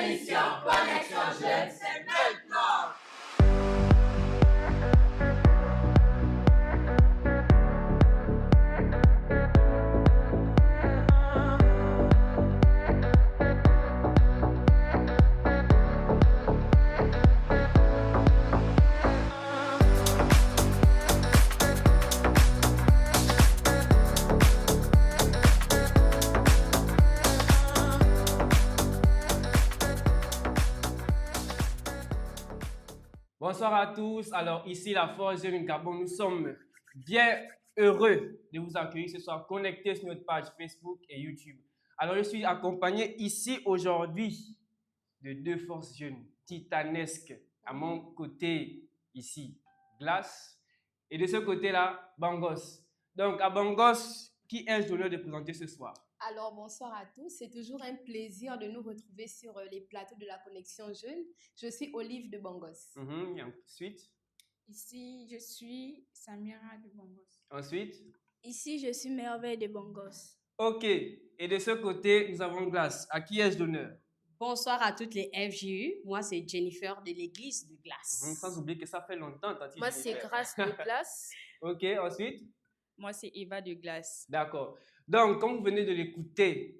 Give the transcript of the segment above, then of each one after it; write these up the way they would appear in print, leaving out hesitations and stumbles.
émission Connexion Jeune, c'est maintenant. Bonsoir à tous. Alors ici, la Force Jeune Gabon, nous sommes bien heureux de vous accueillir ce soir connectés sur notre page Facebook et YouTube. Alors je suis accompagné ici aujourd'hui de deux forces jeunes titanesques. À mon côté ici, Glace, et de ce côté-là, Bangos. Donc à Bangos, qui ai-je l'honneur de présenter ce soir? Alors, bonsoir à tous. C'est toujours un plaisir de nous retrouver sur les plateaux de la Connexion Jeune. Je suis Olive de Bangos. Et ensuite? Ici, je suis Samira de Bangos. Ensuite? Ici, je suis Merveille de Bangos. Ok. Et de ce côté, nous avons Glace. À qui ai-je l'honneur? Bonsoir à toutes les FJU. Moi, c'est Jennifer de l'église de Glace. Sans oublier que ça fait longtemps. Moi, c'est Grâce de Glace. Ok, ensuite? Moi, c'est Eva de Glace. D'accord. Donc, comme vous venez de l'écouter,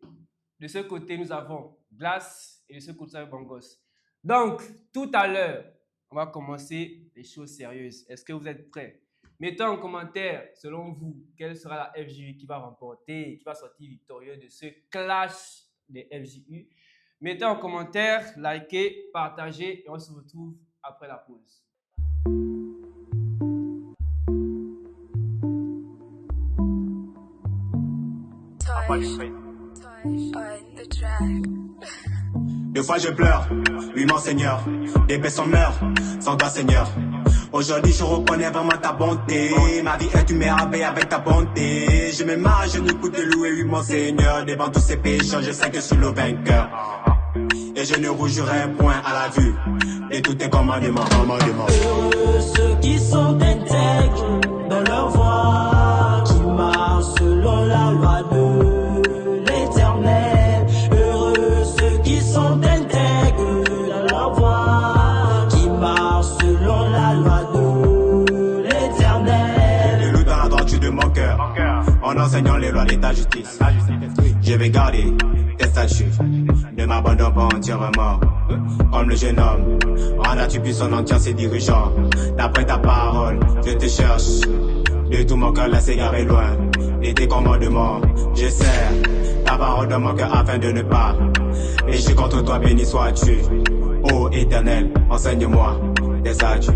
de ce côté, nous avons Glace et de ce côté, nous avons Bangos. Donc, tout à l'heure, on va commencer les choses sérieuses. Est-ce que vous êtes prêts? Mettez en commentaire, selon vous, quelle sera la FJU qui va remporter, qui va sortir victorieux de ce clash des FJU. Mettez en commentaire, likez, partagez et on se retrouve après la pause. Deux fois je pleure, oui mon Seigneur, des paix sont meurent, sans toi Seigneur. Aujourd'hui je reconnais vraiment ta bonté, ma vie est une merveille avec ta bonté. Je me marre, je n'écoute de louer, oui mon Seigneur, devant tous ces pécheurs, je sais que je suis le vainqueur. Et je ne rougirai point à la vue de tous tes commandements. Heureux ceux qui sont intègres dans leur voie, qui marchent selon la loi de l'Éternel. Heureux ceux qui sont intègres dans leur voie, qui marchent selon la loi de l'Éternel. Je loue dans la droiture de mon cœur, en enseignant les lois de ta justice. Je vais garder tes statuts, ne m'abandonne pas entièrement. Comme le jeune homme, rendras-tu puissant entière ses dirigeants. D'après ta parole, je te cherche. De tout mon cœur, la s'égarer loin. Et tes commandements, je sers ta parole dans mon cœur afin de ne pas pécher contre toi, béni sois-tu. Ô Éternel, enseigne-moi tes adieux.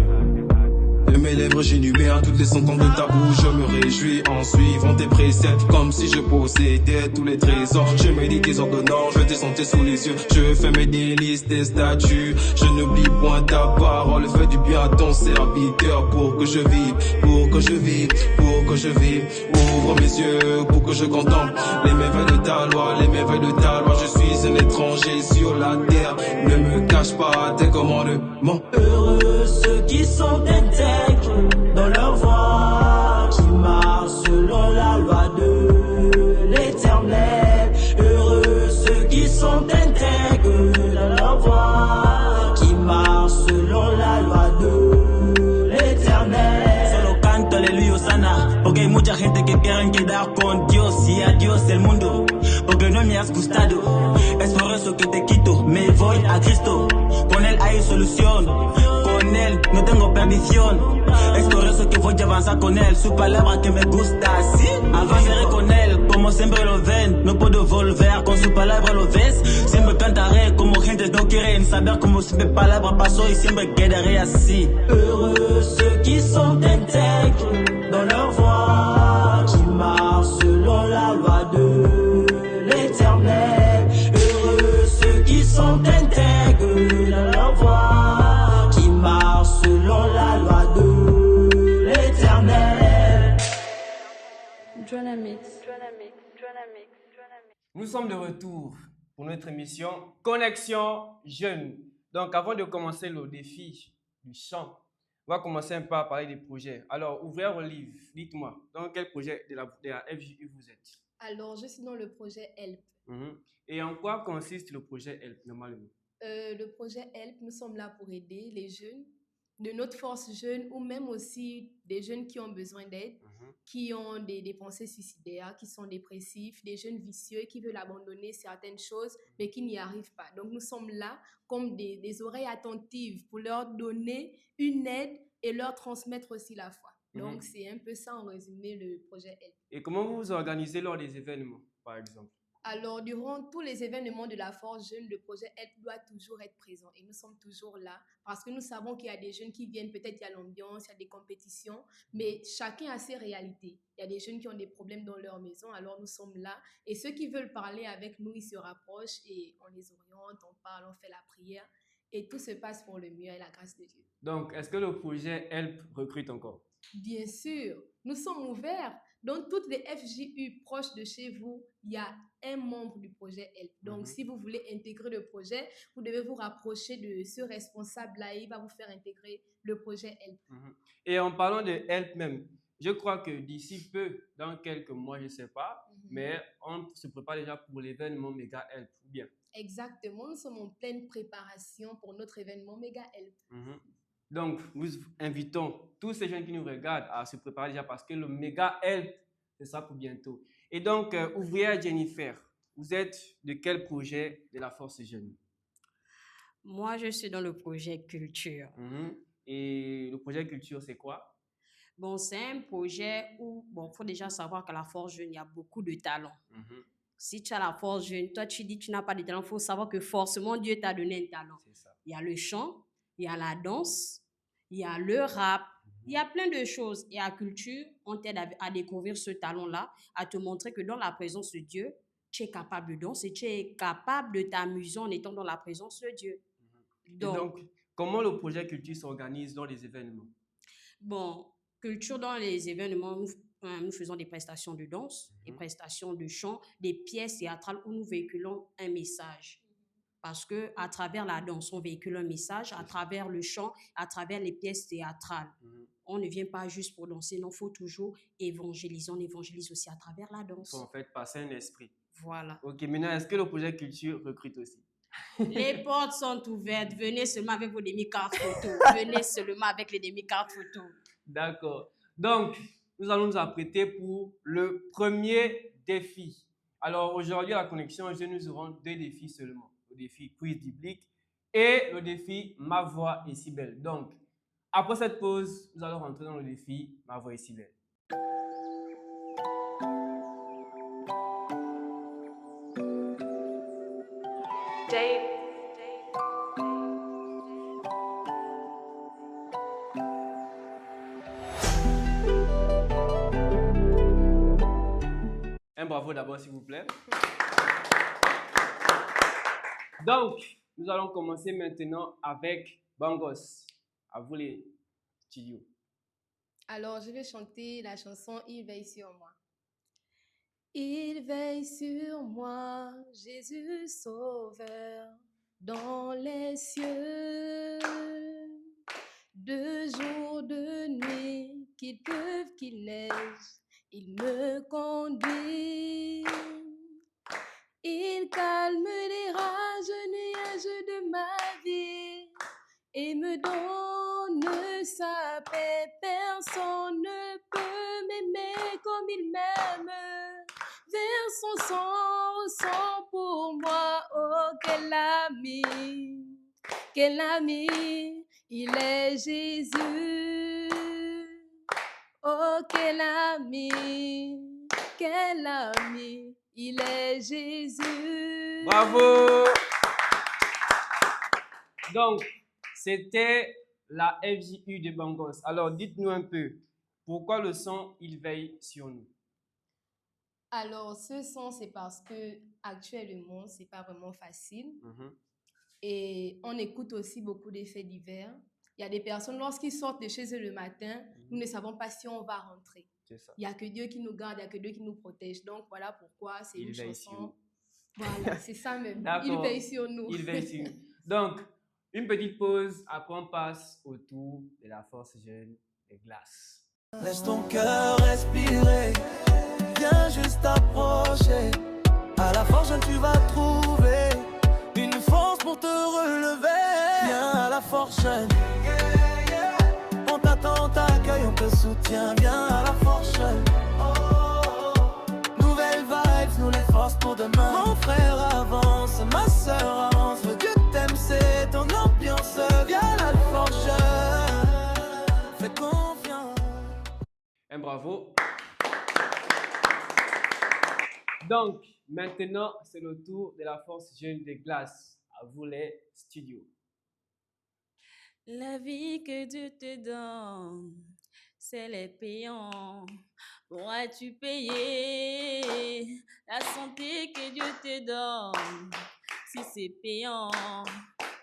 De mes lèvres j'énumère toutes les sentences de ta bouche. Je me réjouis en suivant tes préceptes, comme si je possédais tous les trésors. Je médite tes ordonnances, je te sentais sous les yeux. Je fais mes délices, tes statuts. Je n'oublie point ta parole. Fais du bien à ton serviteur pour que je vive, pour que je vive, pour que je vive. Ouvre mes yeux pour que je contemple les merveilles de ta loi, les merveilles de ta loi. Je suis un étranger sur la terre. Ne me cache pas tes commandements. Heureux ceux qui sont intègres dans leur voie, qui marchent selon la loi de l'Éternel. Heureux ceux qui sont intègres dans leur voie, qui marchent selon la loi de l'Éternel. Solo canto aleluya sana, porque hay mucha gente que quieren quedar con Dios y a Dios el mundo, porque no me has gustado. Es por eso que te quito, me voy a Cristo. Con él hay solución, con él no tengo perdición. Es por eso que voy a avanzar con él, su palabra que me gusta, sí. Avanzaré con él, como siempre lo ven. No puedo volver, con su palabra lo ves. Siempre cantaré como gente no quieren saber como siempre palabra pasó y siempre quedaré así. Heureux ceux qui sont intègres dans leur voie, qui marchent selon la loi de l'Éternel. Heureux ceux qui sont intègres dans leur voie, qui marchent selon la loi de l'Éternel. Nous sommes de retour pour notre émission Connexion Jeune. Donc, avant de commencer le défi du chant, on va commencer un peu à parler des projets. Alors, ouvrir Olive, dites-moi, dans quel projet de la FJU vous êtes? Alors, je suis dans le projet HELP. Et en quoi consiste le projet HELP normalement? Le projet HELP, nous sommes là pour aider les jeunes de notre force jeune ou même aussi des jeunes qui ont besoin d'aide, qui ont des pensées suicidaires, qui sont dépressifs, des jeunes vicieux qui veulent abandonner certaines choses mais qui n'y arrivent pas. Donc nous sommes là comme des oreilles attentives pour leur donner une aide et leur transmettre aussi la foi. Donc c'est un peu ça en résumé le projet HELP. Et comment vous vous organisez lors des événements, par exemple? Alors, durant tous les événements de la Force Jeune, le projet HELP doit toujours être présent et nous sommes toujours là parce que nous savons qu'il y a des jeunes qui viennent, peut-être il y a l'ambiance, il y a des compétitions, mais chacun a ses réalités. Il y a des jeunes qui ont des problèmes dans leur maison, alors nous sommes là et ceux qui veulent parler avec nous, ils se rapprochent et on les oriente, on parle, on fait la prière et tout se passe pour le mieux et la grâce de Dieu. Donc, est-ce que le projet HELP recrute encore? Bien sûr, nous sommes ouverts. Dans toutes les FJU proches de chez vous, il y a un membre du projet HELP. Donc, si vous voulez intégrer le projet, vous devez vous rapprocher de ce responsable-là et il va vous faire intégrer le projet HELP. Et en parlant de HELP même, je crois que d'ici peu, dans quelques mois, je ne sais pas, mais on se prépare déjà pour l'événement Méga HELP, ou bien? Exactement, nous sommes en pleine préparation pour notre événement Méga HELP. Donc, nous invitons tous ces gens qui nous regardent à se préparer déjà parce que le Méga HELP, c'est ça pour bientôt. Et donc, ouvrière Jennifer, vous êtes de quel projet de la Force Jeune? Moi, je suis dans le projet Culture. Et le projet Culture, c'est quoi? Bon, c'est un projet où, bon, il faut déjà savoir qu'à la Force Jeune, il y a beaucoup de talents. Si tu as la Force Jeune, toi, tu dis que tu n'as pas de talent, il faut savoir que forcément, Dieu t'a donné un talent. Il y a le chant, il y a la danse, il y a le rap, il y a plein de choses. Et à Culture, on t'aide à découvrir ce talent-là, à te montrer que dans la présence de Dieu, tu es capable de danser, tu es capable de t'amuser en étant dans la présence de Dieu. Donc, comment le projet Culture s'organise dans les événements? Bon, Culture, dans les événements, nous faisons des prestations de danse, des prestations de chant, des pièces théâtrales où nous véhiculons un message. Parce qu'à travers la danse, on véhicule un message, à travers le chant, à travers les pièces théâtrales. On ne vient pas juste pour danser, non, il faut toujours évangéliser. On évangélise aussi à travers la danse. Il faut en fait passer un esprit. Voilà. Ok, maintenant, est-ce que le projet Culture recrute aussi? Les portes sont ouvertes. Venez seulement avec vos demi-cartes photos. Venez seulement avec les demi-cartes photos. D'accord. Donc, nous allons nous apprêter pour le premier défi. Alors, aujourd'hui, à la Connexion Jeune, nous aurons 2 défis seulement. Le défi quiz biblique et le défi Ma voix est si belle. Donc, après cette pause, nous allons rentrer dans le défi Ma voix est si belle. Un bravo d'abord, s'il vous plaît. Donc, nous allons commencer maintenant avec Bongos. À vous les studios. Alors, je vais chanter la chanson « Il veille sur moi ». Il veille sur moi, Jésus Sauveur, dans les cieux. De jour, de nuit, qu'il pleuve, qu'il neige, il me conduit. Il calme les rages, nuages de ma vie et me donne sa paix. Personne ne peut m'aimer comme il m'aime. Vers son sang pour moi. Oh, quel ami, il est Jésus. Oh, quel ami, il est Jésus. Bravo! Donc, c'était la FJU de Bongos. Alors, dites-nous un peu, pourquoi le son, il veille sur nous? Alors, ce son, c'est parce que actuellement, c'est pas vraiment facile. Et on écoute aussi beaucoup des faits divers. Il y a des personnes, lorsqu'ils sortent de chez eux le matin, nous ne savons pas si on va rentrer. Il n'y a que Dieu qui nous garde, il n'y a que Dieu qui nous protège. Donc, voilà pourquoi c'est une chanson. Voilà, c'est ça même. Il veille sur nous. Il veille sur nous. Donc, une petite pause, après on passe au tour de la Force Jeune des Glaces. Laisse ton cœur respirer, viens juste t'approcher. À la Force Jeune, tu vas trouver une force pour te relever. Viens à la force jeune. On t'attend, on t'accueille, on te soutient. Viens à la force jeune. Nouvelle vibes, nous les forces pour demain. Mon frère avance, ma soeur avance. Le Dieu t'aime, c'est ton ambiance. Viens à la force jeune. Fais confiance. Un bravo. Donc, maintenant, c'est le tour de la force jeune de glace. À vous les studios. La vie que Dieu te donne, c'est les payants. Pourras-tu payer la santé que Dieu te donne? Si c'est payant,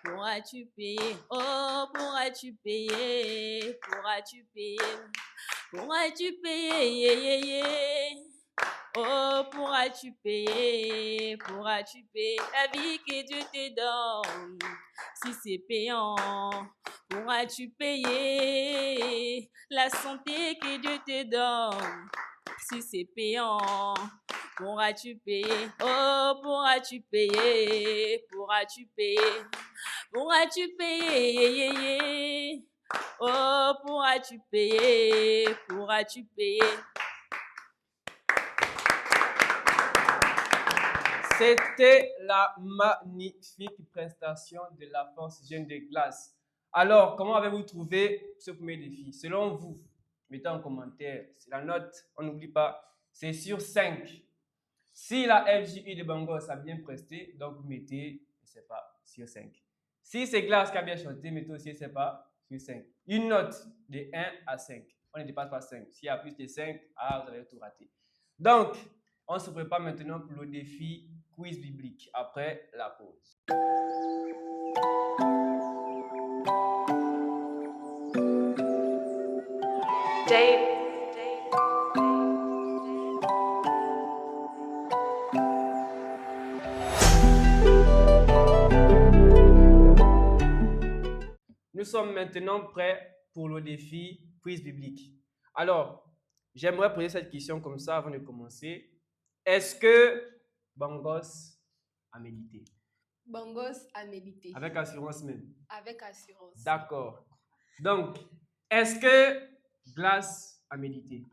pourras-tu payer? Oh, pourras-tu payer? Pourras-tu payer? Pourras-tu payer? Yeah, yeah, yeah. Oh, pourras-tu payer? Pourras-tu payer la vie que Dieu te donne? Si c'est payant, pourras-tu payer la santé que Dieu te donne? Si c'est payant, pourras-tu payer? Oh, pourras-tu payer? Pourras-tu payer? Pourras-tu payer? Yeah, yeah, yeah. Oh, pourras-tu payer? Pourras-tu payer? C'était la magnifique prestation de la force jeune de glace. Alors, comment avez-vous trouvé ce premier défi? Selon vous, mettez en commentaire. C'est la note, on n'oublie pas, c'est sur 5. Si la FJU de Bongos a bien presté, donc vous mettez, je ne sais pas, sur 5. Si c'est Glace qui a bien chanté, mettez aussi, je ne sais pas, sur 5. Une note de 1 à 5. On ne dépasse pas 5. S'il y a plus de 5, vous avez tout raté. Donc, on se prépare maintenant pour le défi quiz biblique après la pause. Nous sommes maintenant prêts pour le défi quiz biblique. Alors, j'aimerais poser cette question comme ça avant de commencer. Est-ce que Bongos a médité? Bongos a médité. Avec assurance même? Avec assurance. D'accord. Donc, est-ce que Glace a médité?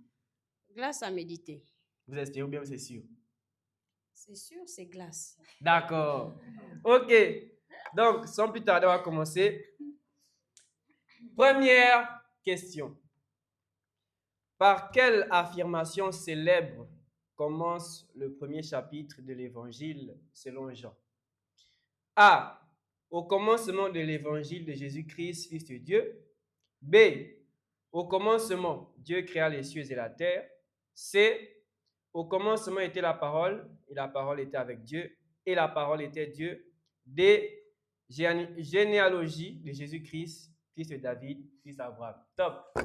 Glace a médité. Vous espérez ou bien vous êtes sûr? C'est sûr, c'est Glace. D'accord. Ok. Donc, sans plus tarder, on va commencer. Première question. Par quelle affirmation célèbre commence le premier chapitre de l'évangile selon Jean? A. Au commencement de l'évangile de Jésus-Christ, Fils de Dieu. B. Au commencement, Dieu créa les cieux et la terre. C. Au commencement était la parole, et la parole était avec Dieu, et la parole était Dieu. D. Généalogie de Jésus-Christ, fils de David, fils d'Abraham. Top.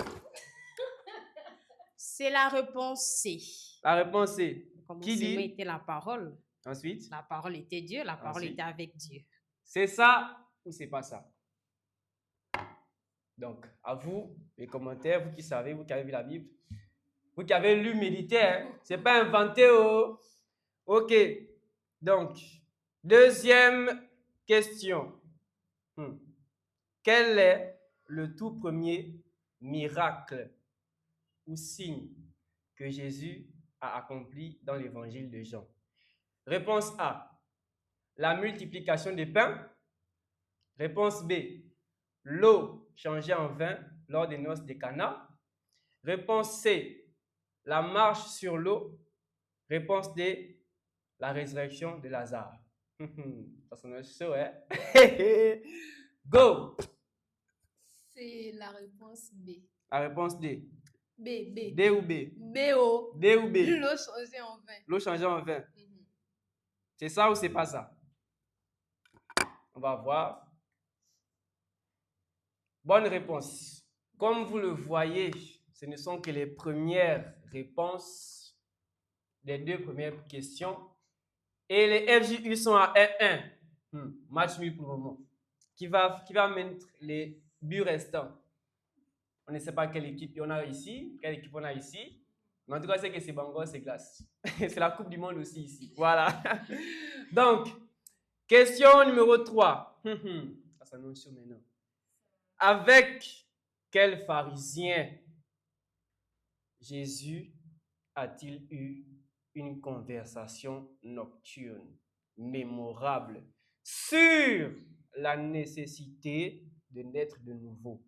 C'est la réponse C. La réponse C. Qui dit? Était la parole. Ensuite? La parole était Dieu, la parole était avec Dieu. C'est ça ou c'est pas ça? Donc, à vous, les commentaires, vous qui savez, vous qui avez vu la Bible, vous qui avez lu, médité, hein? C'est pas inventé, oh. Ok. Donc, deuxième question. Quel est le tout premier miracle ou signe que Jésus a accompli dans l'évangile de Jean? Réponse A, la multiplication des pains. Réponse B, l'eau changée en vin lors des noces de Cana. Réponse C, la marche sur l'eau. Réponse D, la résurrection de Lazare. Ça sonne chaud, hein? Go! C'est la réponse B. La réponse D. B, B. D ou B? B-O. D ou B? L'eau changée en vin. L'eau changée en vin. C'est ça ou c'est pas ça? On va voir. Bonne réponse. Comme vous le voyez, ce ne sont que les premières réponses des deux premières questions. Et les FJU sont à 1-1. Match nul pour le moment. Qui va mettre les buts restants? On ne sait pas quelle équipe on a ici, quelle équipe on a ici. Mais en tout cas, c'est que c'est Bongos, c'est Glace. C'est la Coupe du Monde aussi ici. Voilà. Donc, Question numéro 3. Ça s'annonce maintenant. Avec quel pharisien Jésus a-t-il eu une conversation nocturne mémorable sur la nécessité de naître de nouveau?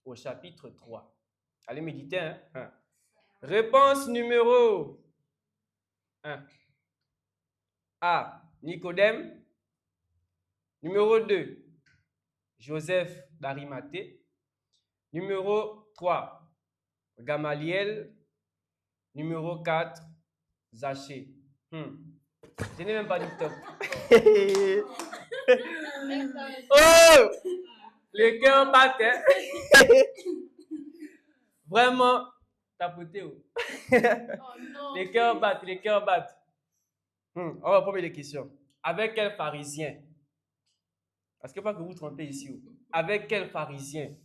Au chapitre 3. Allez méditer. Hein? Réponse numéro 1. A. Nicodème. Numéro 2. Joseph d'Arimathée. Numéro 3. Gamaliel. Numéro 4. Zachée. Je n'ai même pas dit top. Oh! Les cœurs battent. Hein? Vraiment, tapoté. Oh. Les cœurs battent, les cœurs battent. On va prendre les questions. Avec quel pharisien? Parce que pas que vous trompez ici. Oh. Avec quel pharisien?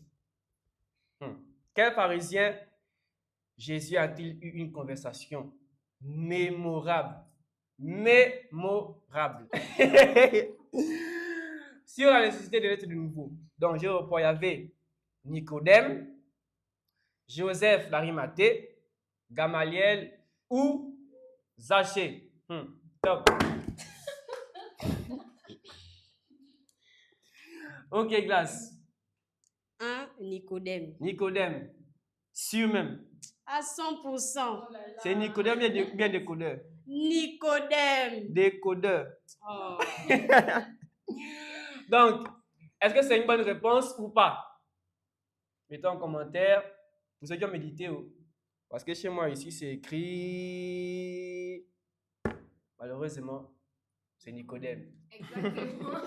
Quel pharisien Jésus a-t-il eu une conversation mémorable? Mémorable. Sur la nécessité de naître de nouveau. Donc, je reprends, il y avait Nicodème, Joseph d'Arimathée, Gamaliel ou Zachée. Top. Ok, Glace. 1. Nicodème. Nicodème. Sûr même. À 100%. C'est Nicodème bien décodeur. Nicodème. Décodeur. Oh. Donc, est-ce que c'est une bonne réponse ou pas? Mettez en commentaire pour ceux qui ont médité. Parce que chez moi ici, c'est écrit... Malheureusement, c'est Nicodème. Exactement.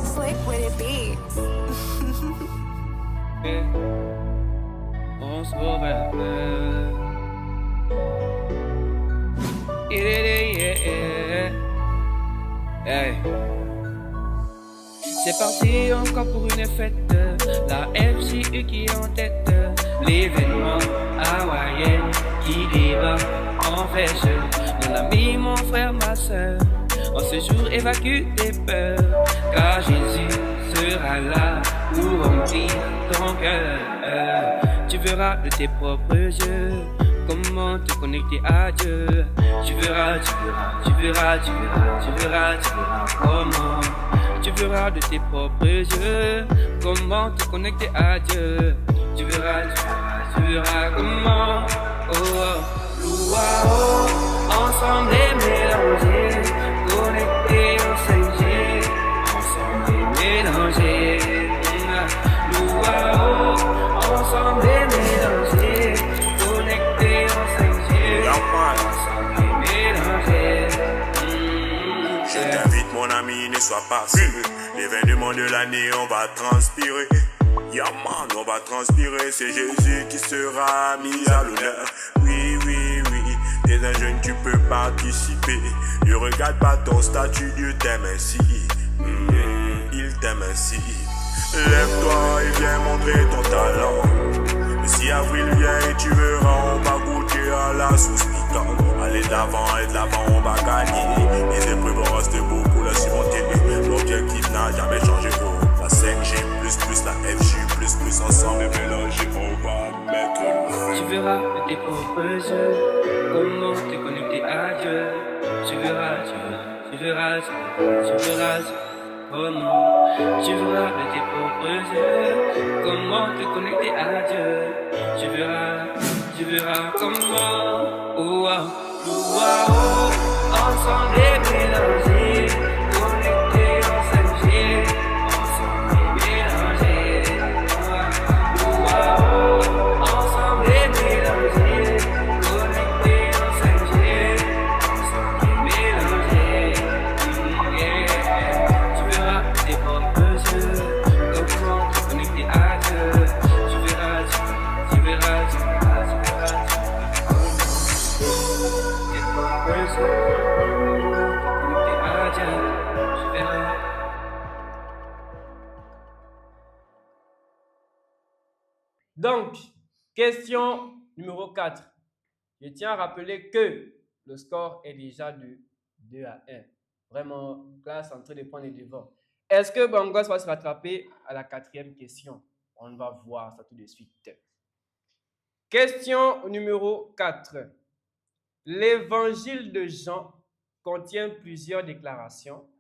Slick with it beats. On se rappelle. Hey. C'est parti encore pour une fête. La FJU qui est en tête. L'événement hawaïen qui débat en fraîche. Mon ami, mon frère, ma soeur. En ce jour évacue tes peurs. Car Jésus sera là pour remplir ton cœur. Tu verras de tes propres yeux comment te connecter à Dieu. Tu verras comment. Tu verras de tes propres yeux comment te connecter à Dieu. Tu verras comment. Ensemble et mélangés, connectés au 5G. Ensemble et mélangés. Ensemble et mélangés, connectés au 5G. Ensemble et mélangés. Je t'invite mon ami, ne sois pas sûr. L'événement de l'année, on va transpirer. Man, on va transpirer, c'est Jésus qui sera mis à l'honneur. Oui, t'es un jeune, tu peux participer. Ne regarde pas ton statut, Dieu t'aime ainsi. Il t'aime ainsi. Lève-toi et viens montrer ton talent. Si avril vient et tu verras, on va goûter à la sauce piquante. Allez d'avant, on va gagner. Les épreuves vont rester beaux pour la surmonter. L'objectif n'a jamais changé. La 5G plus la FJ plus ensemble mélangés, on va mettre le feu. Tu verras de tes propres yeux comment te connecter à Dieu. Tu verras comment. Tu verras de tes propres yeux comment te connecter à Dieu. Tu verras comment. Ensemble et mélangés, connectés en 5G. Ensemble et mélangés. Ensemble et mélangés, connectés en 5G. Ensemble et mélangés. Tu verras tes propres yeux comment te connecter à Dieu. Tu verras tes propres yeux. Donc, question numéro 4. Je tiens à rappeler que le score est déjà de 2-1. Vraiment, classe en train de prendre les devants. Est-ce que Bongos va se rattraper à la 4e question? On va voir ça tout de suite. Question numéro 4. L'évangile de Jean contient plusieurs déclarations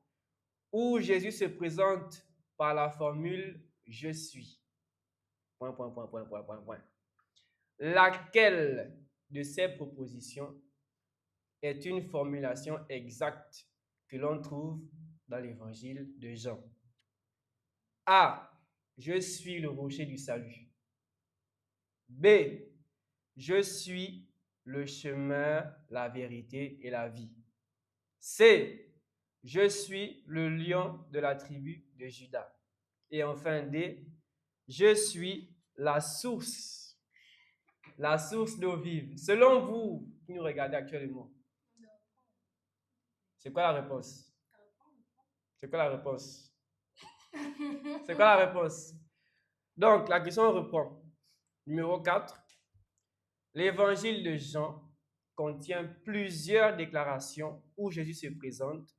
où Jésus se présente par la formule « Je suis ». Laquelle de ces propositions est une formulation exacte que l'on trouve dans l'évangile de Jean? A. Je suis le rocher du salut. B. Je suis le chemin, la vérité et la vie. C. Je suis le lion de la tribu de Juda. Et enfin D. Je suis la source d'eau vive. Selon vous, qui nous regardez actuellement, c'est quoi la réponse? C'est quoi la réponse? C'est quoi la réponse? Donc, la question reprend. Numéro 4. L'évangile de Jean contient plusieurs déclarations où Jésus se présente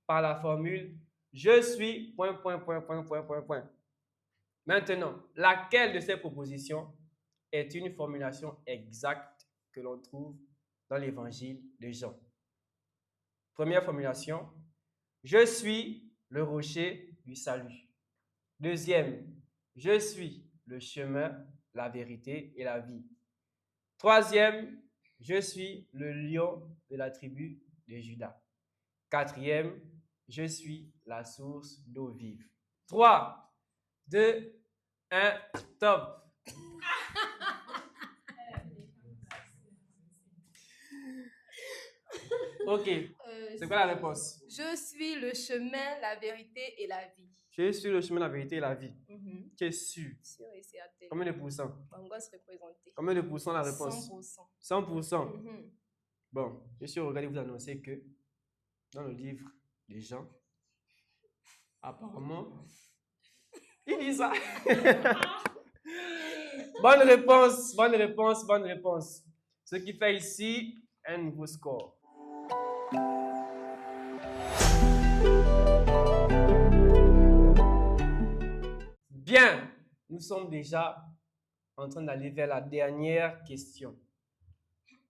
par la formule « Je suis... ». Maintenant, laquelle de ces propositions est une formulation exacte que l'on trouve dans l'évangile de Jean? Première formulation, je suis le rocher du salut. Deuxième, je suis le chemin, la vérité et la vie. Troisième, je suis le lion de la tribu de Juda. Quatrième, je suis la source d'eau vive. 3, 2, 1, top. Ok, c'est quoi la réponse? Je suis le chemin, la vérité et la vie. Je suis le chemin, la vérité et la vie. Tu es sûr? Sûr et certain. Combien de pourcents? Bongos représenté. Combien de pourcents la réponse? 100%. 100%. Bon, je suis regardé vous annoncer que dans le livre des gens, apparemment, il dit ça. Bonne réponse, bonne réponse, bonne réponse. Ce qui fait ici un nouveau score. Bien, nous sommes déjà en train d'aller vers la dernière question.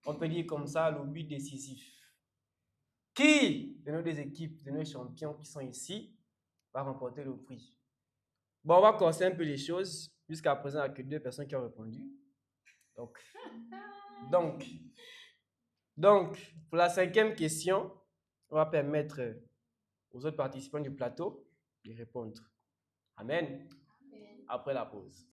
On peut dire comme ça le but décisif. Qui de nos deux équipes, de nos champions qui sont ici, va remporter le prix? Bon, on va corser un peu les choses. Jusqu'à présent, il n'y a que 2 personnes qui ont répondu. Donc, pour la 5e question, on va permettre aux autres participants du plateau de répondre. Amen. Après la pause.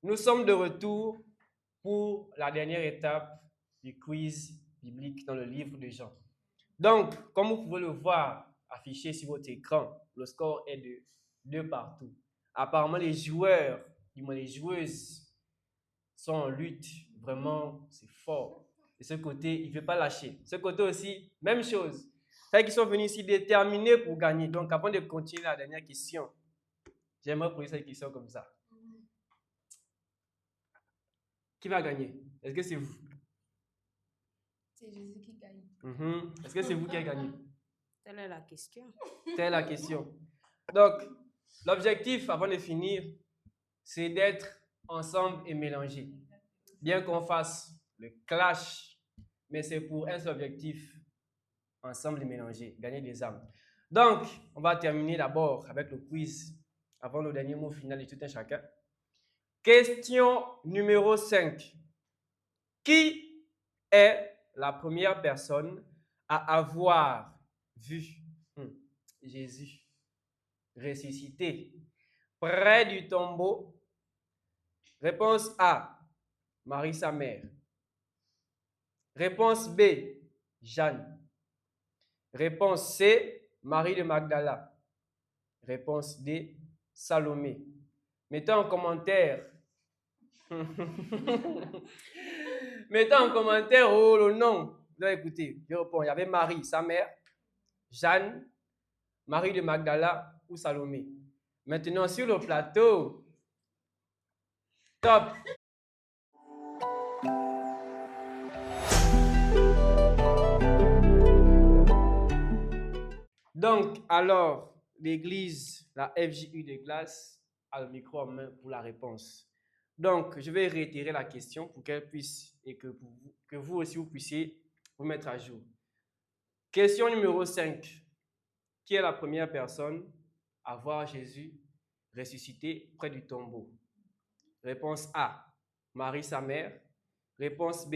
Nous sommes de retour pour la dernière étape du quiz biblique dans le livre de Jean. Donc, comme vous pouvez le voir affiché sur votre écran, le score est de 2 partout. Apparemment, les joueurs, du moins les joueuses, sont en lutte. Vraiment, c'est fort. De ce côté, il ne veut pas lâcher. De ce côté aussi, même chose. C'est qu'ils sont venus ici déterminés pour gagner. Donc, avant de continuer la dernière question, j'aimerais poser cette question comme ça. Qui va gagner? Est-ce que c'est vous? C'est Jésus qui gagne. Est-ce que c'est vous qui avez gagné? Telle est la question. Telle est la question. Donc, l'objectif, avant de finir, c'est d'être ensemble et mélangés. Bien qu'on fasse le clash, mais c'est pour un seul objectif, ensemble et mélangés, gagner des âmes. Donc, on va terminer d'abord avec le quiz, avant le dernier mot final de tout un chacun. Question numéro 5. Qui est la première personne à avoir vu Jésus ressuscité près du tombeau? Réponse A, Marie sa mère. Réponse B, Jeanne. Réponse C, Marie de Magdala. Réponse D, Salomé. Mettez en commentaire. Mettez en commentaire le nom. Vous avez écouté. Je réponds. Il y avait Marie, sa mère, Jeanne, Marie de Magdala ou Salomé. Maintenant, sur le plateau. Top. Donc, alors, l'église, la FJU de Glace, a le micro en main pour la réponse. Donc, je vais réitérer la question pour qu'elle puisse et que vous aussi vous puissiez vous mettre à jour. Question numéro 5. Qui est la première personne à voir Jésus ressuscité près du tombeau? Réponse A, Marie sa mère. Réponse B,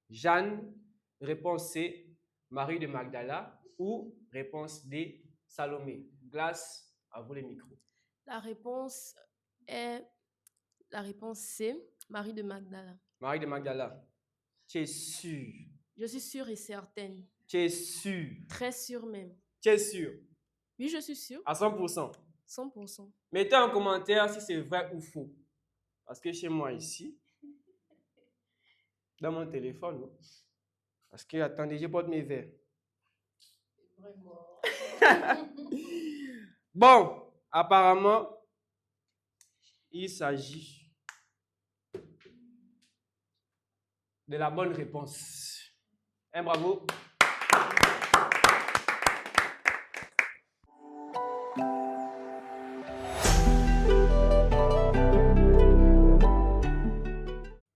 Jeanne. Réponse C, Marie de Magdala. Ou réponse D, Salomé. Glace, à vous les micros. La réponse est la réponse C, Marie de Magdala. Marie de Magdala, tu es sûre? Je suis sûre et certaine. Tu es sûre? Très sûre même. Tu es sûre? Oui, je suis sûre. À 100%? 100%. Mettez en commentaire si c'est vrai ou faux. Parce que chez moi ici, dans mon téléphone, non? Parce que, attendez, je porte mes verres. Vraiment. Bon, apparemment, il s'agit de la bonne réponse. Un bravo.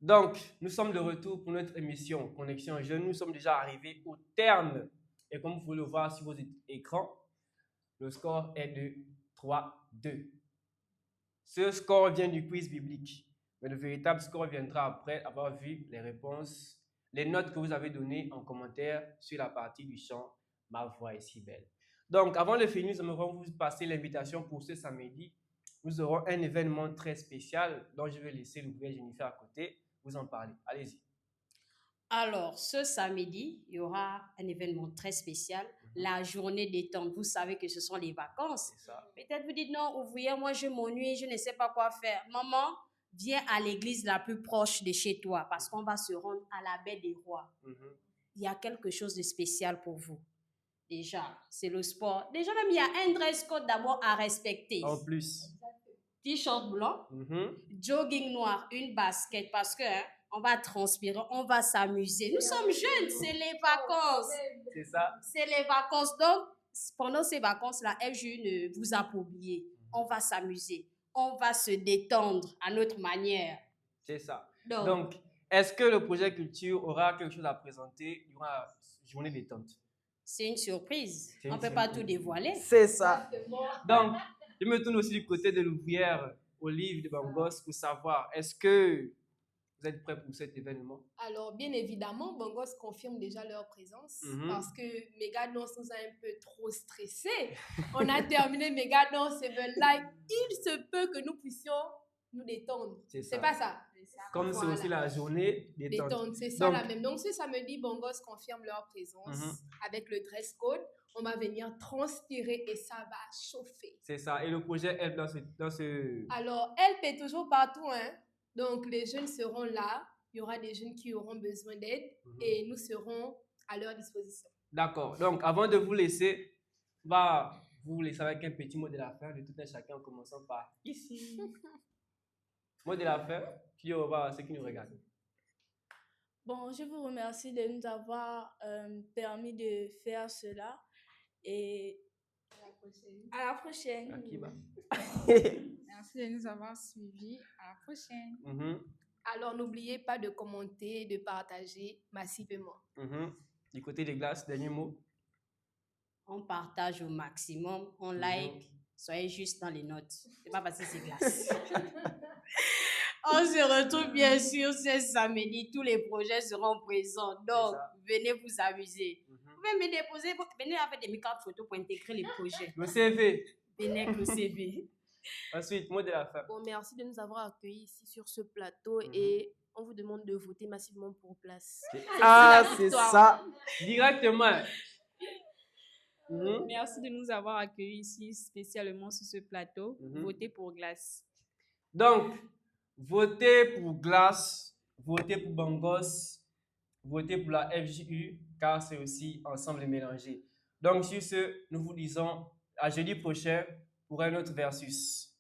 Donc, nous sommes de retour pour notre émission Connexion Jeunes. Nous sommes déjà arrivés au terme. Et comme vous pouvez le voir sur vos écrans, le score est de 3-2. Ce score vient du quiz biblique. Mais le véritable score viendra après avoir vu les réponses, les notes que vous avez données en commentaire sur la partie du chant « Ma voix est si belle ». Donc, avant de finir, nous aimerons vous passer l'invitation pour ce samedi. Nous aurons un événement très spécial dont je vais laisser l'ouvrière Jennifer à côté vous en parler. Allez-y. Alors, ce samedi, il y aura un événement très spécial, la journée détente. Vous savez que ce sont les vacances. Peut-être vous dites, non, ouvrière, moi je m'ennuie, je ne sais pas quoi faire. Maman, viens à l'église la plus proche de chez toi parce qu'on va se rendre à la baie des Rois. Il y a quelque chose de spécial pour vous. Déjà, c'est le sport. Déjà, même, il y a un dress code d'abord à respecter. En plus. T-shirt blanc, jogging noir, une basket parce que on va transpirer, on va s'amuser. Nous sommes jeunes, c'est les vacances. C'est ça. C'est les vacances. Donc, pendant ces vacances-là, FJU ne vous a pas oublié. On va s'amuser. On va se détendre à notre manière. C'est ça. Donc, est-ce que le projet culture aura quelque chose à présenter durant la journée détente? C'est une surprise. On ne peut pas tout dévoiler. C'est ça. Donc, je me tourne aussi du côté de l'ouvrière Olive de Bangos pour savoir, est-ce que vous êtes prêts pour cet événement? Alors, bien évidemment, Bangos confirme déjà leur présence parce que Megadance nous a un peu trop stressés. On a terminé Megadance Seven Live. Il se peut que nous puissions nous détendre. C'est pas ça. Comme c'est aussi la journée détente. C'est ça la même. Donc, ce samedi, Bangos confirme leur présence avec le dress code. On va venir transpirer et ça va chauffer. C'est ça. Et le projet Help dans ce... Alors, Help est toujours partout, hein. Donc, les jeunes seront là. Il y aura des jeunes qui auront besoin d'aide et nous serons à leur disposition. D'accord. Donc, avant de vous laisser, on va vous laisser avec un petit mot de la fin de tout un chacun en commençant par ici. Mot de la fin, tu dis au revoir à ceux qui nous regardent. Bon, je vous remercie de nous avoir permis de faire cela et à la prochaine. Akiba. Merci de nous avoir suivis. À la prochaine. Alors, n'oubliez pas de commenter et de partager massivement. Du côté des glaces, dernier mot. On partage au maximum, on like, soyez juste dans les notes. C'est pas parce que c'est glace. On se retrouve bien sûr ce samedi. Tous les projets seront présents. Donc, venez vous amuser. Vous pouvez me déposer, venez avec des micros photos pour intégrer les projets. Le CV. Venez avec le CV. Ensuite, mot de la fin. Bon, merci de nous avoir accueillis ici sur ce plateau et on vous demande de voter massivement pour Glace. C'est ça. Directement. Merci de nous avoir accueillis ici spécialement sur ce plateau. Votez pour Glace. Donc, votez pour Glace, votez pour Bongos, votez pour la FJU, car c'est aussi ensemble mélangé. Donc, sur ce, nous vous disons à jeudi prochain pour un autre versus.